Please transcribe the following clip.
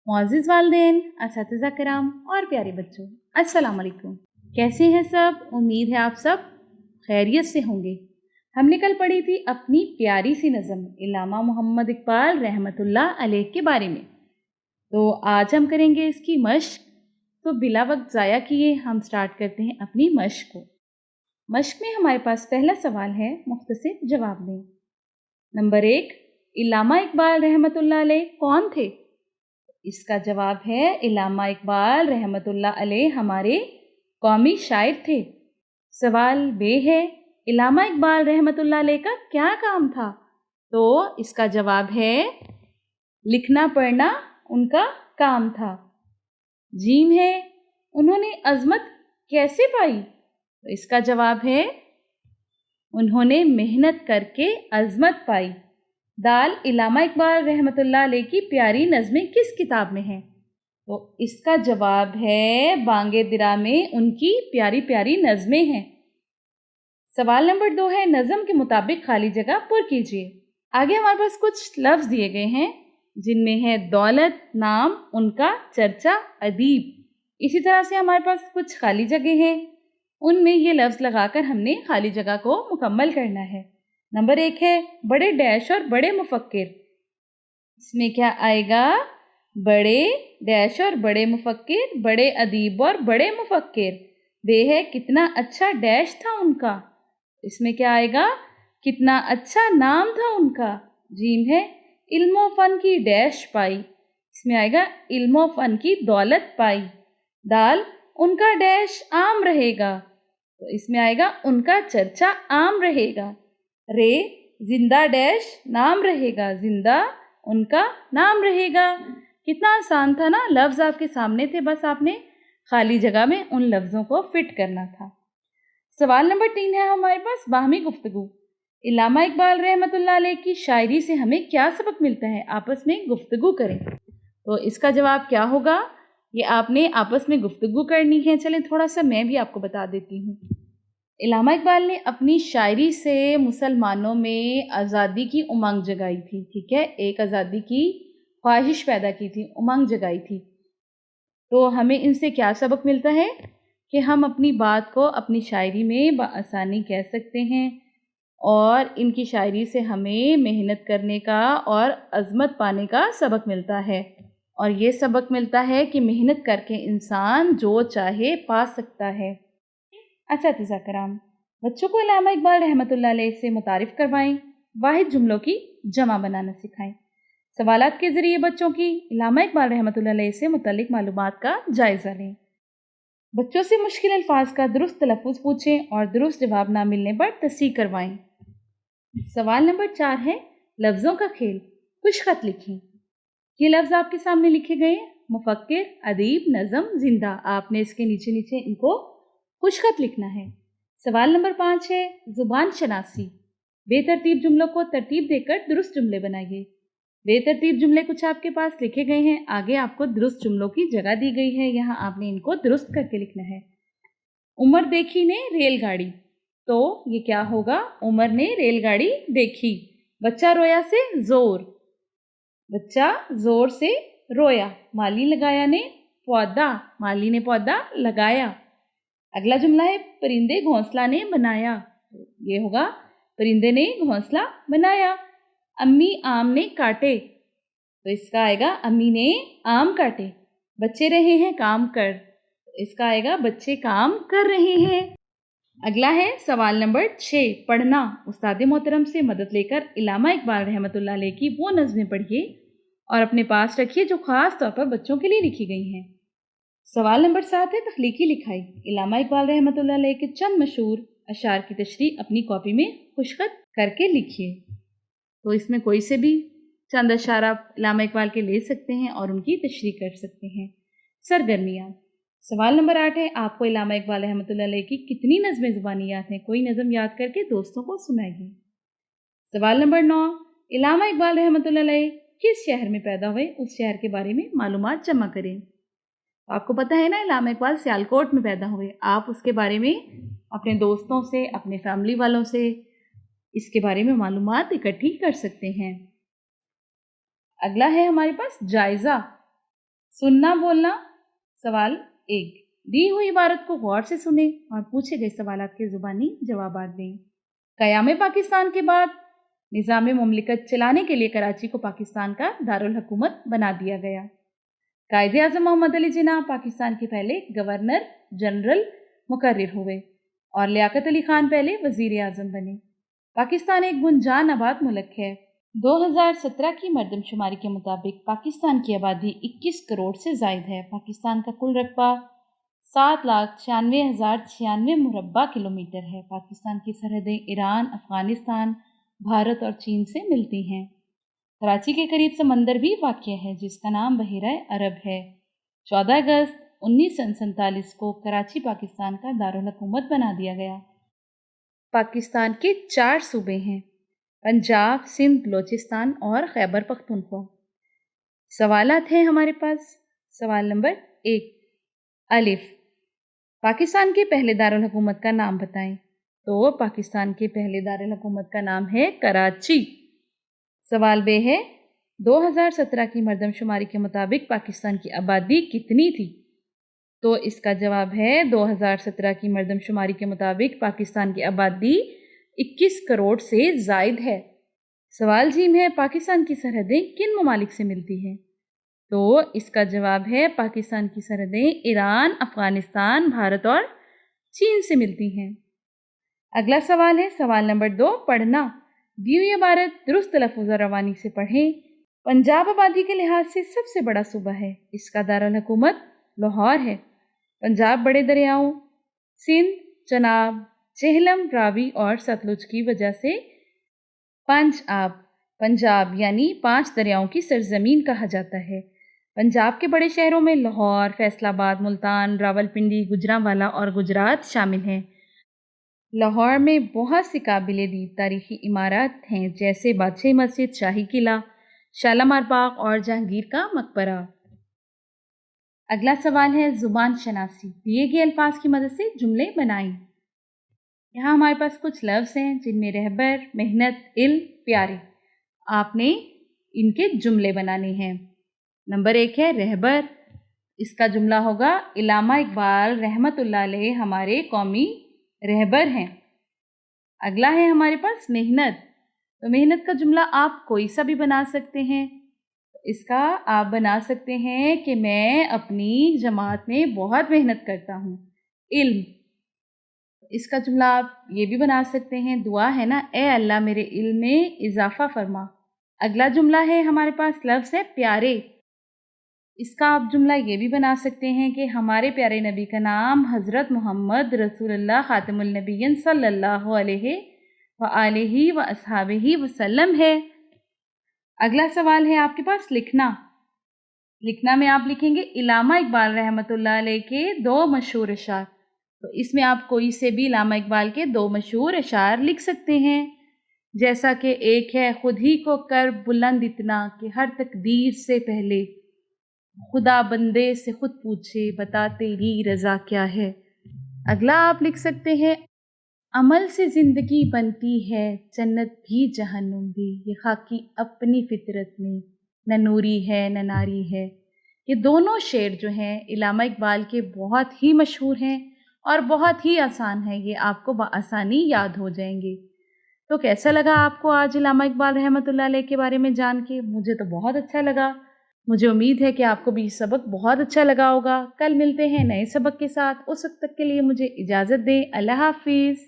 मुअज़्ज़िज़ वालिदैन, असातिज़ा किराम और प्यारे बच्चों, अस्सलाम वालेकुम। कैसे हैं सब? उम्मीद है आप सब खैरियत से होंगे। हमने कल पढ़ी थी अपनी प्यारी सी नज़म इल्लामा मोहम्मद इकबाल रहमतुल्लाह अलैह के बारे में। तो आज हम करेंगे इसकी मश्क। तो बिला वक्त ज़ाया किए हम स्टार्ट करते हैं अपनी मश्क को। मश्क में हमारे पास पहला सवाल है, मुख्तसर जवाब दें। नंबर 1, इल्लामा इकबाल रहमतुल्लाह अलैह कौन थे? इसका जवाब है इल्लामा इकबाल रहमतुल्लाह अलैह हमारे कौमी शायर थे। सवाल बे है, इल्लामा इकबाल रहमतुल्लाह अलैह का क्या काम था? तो इसका जवाब है लिखना पढ़ना उनका काम था। जीम है, उन्होंने अजमत कैसे पाई? तो इसका जवाब है उन्होंने मेहनत करके अजमत पाई। दाल, इल्लामा इकबाल रहमतुल्लाह अलैह की प्यारी नज़में किस किताब में हैं? तो इसका जवाब है बांगे दिरा में उनकी प्यारी प्यारी नज़में हैं। सवाल नंबर 2 है, नज़म के मुताबिक खाली जगह पुर कीजिए। आगे हमारे पास कुछ लफ्ज़ दिए गए हैं जिनमें है दौलत, नाम, उनका, चर्चा, अदीब। इसी तरह से हमारे पास कुछ खाली जगह हैं, उनमें ये लफ्ज़ लगाकर हमने खाली जगह को मुकम्मल करना है। नंबर 1 है बड़े डैश और बड़े मुफक्किर। इसमें क्या आएगा? बड़े डैश और बड़े मुफक्किर, बड़े अदीब और बड़े मुफक्किर। बे है कितना अच्छा डैश था उनका। इसमें क्या आएगा? कितना अच्छा नाम था उनका। जीम है इल्मो फन की डैश पाई। इसमें आएगा इल्मो फन की दौलत पाई। दाल, उनका डैश आम रहेगा। तो इसमें आएगा उनका चर्चा आम रहेगा। रे, जिंदा डैश नाम रहेगा, जिंदा उनका नाम रहेगा। कितना आसान था ना, लफ्ज़ आपके सामने थे, बस आपने खाली जगह में उन लफ्ज़ों को फिट करना था। सवाल नंबर 3 है हमारे पास बाहमी गुफ्तगू। इल्लामा इकबाल रहमतुल्लाह अलैह की शायरी से हमें क्या सबक मिलता है? आपस में गुफ्तगू करें। तो इसका जवाब क्या होगा? ये आपने आपस में गुफ्तगू करनी है। चलें थोड़ा सा मैं भी आपको बता देती हूँ। इल्लामा इकबाल ने अपनी शायरी से मुसलमानों में आज़ादी की उमंग जगाई थी। ठीक है, एक आज़ादी की ख्वाहिश पैदा की थी, उमंग जगाई थी। तो हमें इनसे क्या सबक मिलता है कि हम अपनी बात को अपनी शायरी में बआसानी कह सकते हैं और इनकी शायरी से हमें मेहनत करने का और अज़मत पाने का सबक मिलता है। और ये सबक मिलता है कि मेहनत करके इंसान जो चाहे पा सकता है। असातिज़ा कराम, बच्चों को इल्लामा इकबाल रहमतुल्लाह अलैह से मुतारिफ़ करवाएं, वाहिद जुमलों की जमा बनाना सिखाएं। सवालात के ज़रिए बच्चों की इल्लामा इकबाल रहमतुल्लाह अलैह से मुतल्लिक़ मालूमात का जायज़ा लें। बच्चों से मुश्किल अल्फाज का दुरुस्त तलफ़्फ़ुज़ पूछें और दुरुस्त जवाब ना मिलने पर तस्दीक करवाएं। सवाल नंबर 4 है लफ्ज़ों का खेल। कुछ ख़त लिखें। ये लफ्ज़ आपके सामने लिखे गए हैं, मुफक्किर, अदीब, नज़म, जिंदा। आपने इसके नीचे नीचे इनको कुछ ख़त लिखना है। सवाल नंबर 5 है ज़ुबान शनासी। बेतरतीब जुमलों को तरतीब देकर दुरुस्त जुमले बनाइए। बेतरतीब जुमले कुछ आपके पास लिखे गए हैं, आगे आपको दुरुस्त जुमलों की जगह दी गई है, यहाँ आपने इनको दुरुस्त करके लिखना है। उमर देखी ने रेलगाड़ी, तो ये क्या होगा? उमर ने रेलगाड़ी देखी। बच्चा रोया से ज़ोर, बच्चा ज़ोर से रोया। माली लगाया ने पौधा, माली ने पौधा लगाया। अगला जुमला है परिंदे घोंसला ने बनाया, ये होगा परिंदे ने घोंसला बनाया। अम्मी आम ने काटे, तो इसका आएगा अम्मी ने आम काटे। बच्चे रहे हैं काम कर, तो इसका आएगा बच्चे काम कर रहे हैं। अगला है सवाल नंबर 6, पढ़ना। उस्ताद मोहतरम से मदद लेकर इल्लामा इकबाल रहमतुल्लाह अलैह की वो नज़में पढ़िए और अपने पास रखिए जो ख़ास तौर पर बच्चों के लिए लिखी गई हैं। सवाल नंबर 7 है तख्लीकी लिखाई। इल्लामा इकबाल रहमतुल्लाह अलैह के चंद मशहूर अशार की तशरीह अपनी कॉपी में खुशखत करके लिखिए। तो इसमें कोई से भी चंद अशार आप इल्लामा इकबाल के ले सकते हैं और उनकी तशरीह कर सकते हैं। सरगर्मियाँ। सवाल नंबर 8 है आपको इल्लामा इकबाल रहमतुल्लाह अलैह की कितनी नज़में ज़ुबानी याद हैं? कोई नज़म याद करके दोस्तों को सुनाइए। सवाल नंबर 9, इल्लामा इकबाल रहमतुल्लाह अलैह किस शहर में पैदा हुए? उस शहर के बारे में मालूमात जमा करें। आपको पता है ना इलामा इकबाल सियालकोट में पैदा हुए। आप उसके बारे में अपने दोस्तों से, अपने फैमिली वालों से इसके बारे में मालूमात इकट्ठी कर सकते हैं। अगला है हमारे पास जायज़ा। सुनना बोलना। सवाल 1, दी हुई इबारत को गौर से सुने और पूछे गए सवालात के ज़ुबानी जवाबात दें। क़याम पाकिस्तान के बाद निज़ाम मुमलिकत चलाने के लिए कराची को पाकिस्तान का दारुल हुकूमत बना दिया गया। कायदे-आज़म मोहम्मद अली जिन्ना पाकिस्तान के पहले गवर्नर जनरल मुकर्रर हुए और लियाकत अली खान पहले वज़ीर आज़म बने। पाकिस्तान एक गुंजान आबाद मुल्क है। 2017 की मरदमशुमारी के मुताबिक पाकिस्तान की आबादी 21 करोड़ से ज़ायद है। पाकिस्तान का कुल रकबा 7,96,096 मुरब्बा किलोमीटर है। पाकिस्तान की सरहदें ईरान, अफ़गानिस्तान, भारत और चीन से मिलती हैं। कराची के करीब समंदर भी वाक़या है जिसका नाम बहिरा अरब है। 14 अगस्त 1947 को कराची पाकिस्तान का दारुल हुकूमत बना दिया गया। पाकिस्तान के 4 सूबे हैं, पंजाब, सिंध, बलोचिस्तान और खैबर पख्तूनख्वा। सवालात हैं हमारे पास। सवाल नंबर 1, अलिफ, पाकिस्तान के पहले दारुल हुकूमत का नाम बताएं। तो पाकिस्तान के पहले दारुल हुकूमत का नाम है कराची। सवाल बे है 2017 की मरदमशुमारी के मुताबिक पाकिस्तान की आबादी कितनी थी? तो इसका जवाब है 2017 की मरदमशुमारी के मुताबिक पाकिस्तान की आबादी 21 करोड़ से ज़ायद है। सवाल जीम है पाकिस्तान की सरहदें किन ममालिक से मिलती हैं? तो इसका जवाब है पाकिस्तान की सरहदें ईरान, अफ़गानिस्तान, भारत और चीन से मिलती हैं। अगला सवाल है सवाल नंबर 2, पढ़ना। दी हुई इबारत दुरुस्त लफ्ज़ और रवानी से पढ़ें। पंजाब आबादी के लिहाज से सबसे बड़ा सूबा है। इसका दारुल हुकूमत लाहौर है। पंजाब बड़े दरियाओं सिंध, चनाब, चेहलम, रावी और सतलुज की वजह से पंजाब यानी 5 दरियाओं की सरजमीन कहा जाता है। पंजाब के बड़े शहरों में लाहौर, फैसलाबाद, मुल्तान, रावलपिंडी, गुजरांवाला और गुजरात शामिल हैं। लाहौर में बहुत सी काबिल-ए-दीद तारीख़ी इमारत हैं जैसे बादशाही मस्जिद, शाही किला, शालामार बाग और जहांगीर का मकबरा। अगला सवाल है ज़ुबान शनासी। दिए गए अल्फाज की मदद से जुमले बनाएं। यहाँ हमारे पास कुछ लफ्ज़ हैं जिनमें रहबर, मेहनत, इल्म, प्यारे। आपने इनके जुमले बनाने हैं। नंबर 1 है रहबर। इसका जुमला होगा इलामा इकबाल रहमतुल्लाह अलैह हमारे कौमी रहबर हैं। अगला है हमारे पास मेहनत। तो मेहनत का जुमला आप कोई सा भी बना सकते हैं। इसका आप बना सकते हैं कि मैं अपनी जमात में बहुत मेहनत करता हूँ। इल्म, इसका जुमला आप ये भी बना सकते हैं, दुआ है ना, ए अल्लाह मेरे इल्म में इजाफ़ा फरमा। अगला जुमला है हमारे पास लफ्ज़ है प्यारे। इसका आप जुमला ये भी बना सकते हैं कि हमारे प्यारे नबी का नाम हज़रत मोहम्मद रसूलुल्लाह ख़ातिमुल नबिय्यीन सल्लल्लाहु अलैहि व आलिहि व अस्हाबिहि वसल्लम है। अगला सवाल है आपके पास लिखना। लिखना में आप लिखेंगे इलामा इकबाल रहमतुल्लाह अलैह के 2 मशहूर अशार। तो इसमें आप कोई से भी इलामा इकबाल के 2 मशहूर अशार लिख सकते हैं। जैसा कि एक है, खुद ही को कर बुलंद इतना कि हर तकदीर से पहले खुदा बंदे से खुद पूछे बता तेरी रज़ा क्या है। अगला आप लिख सकते हैं अमल से ज़िंदगी बनती है जन्नत भी जहन्नुम भी, ये खाकी अपनी फितरत में न नूरी है न नारी है। ये दोनों शेर जो हैं इलामा इकबाल के बहुत ही मशहूर हैं और बहुत ही आसान है, ये आपको बआसानी याद हो जाएंगे। तो कैसा लगा आपको आज इलामा इकबाल रहमतुल्लाह अलैह के बारे में जान के? मुझे तो बहुत अच्छा लगा। मुझे उम्मीद है कि आपको भी सबक बहुत अच्छा लगा होगा। कल मिलते हैं नए सबक के साथ। उस वक्त तक के लिए मुझे इजाज़त दें। अल्लाह हाफिज़।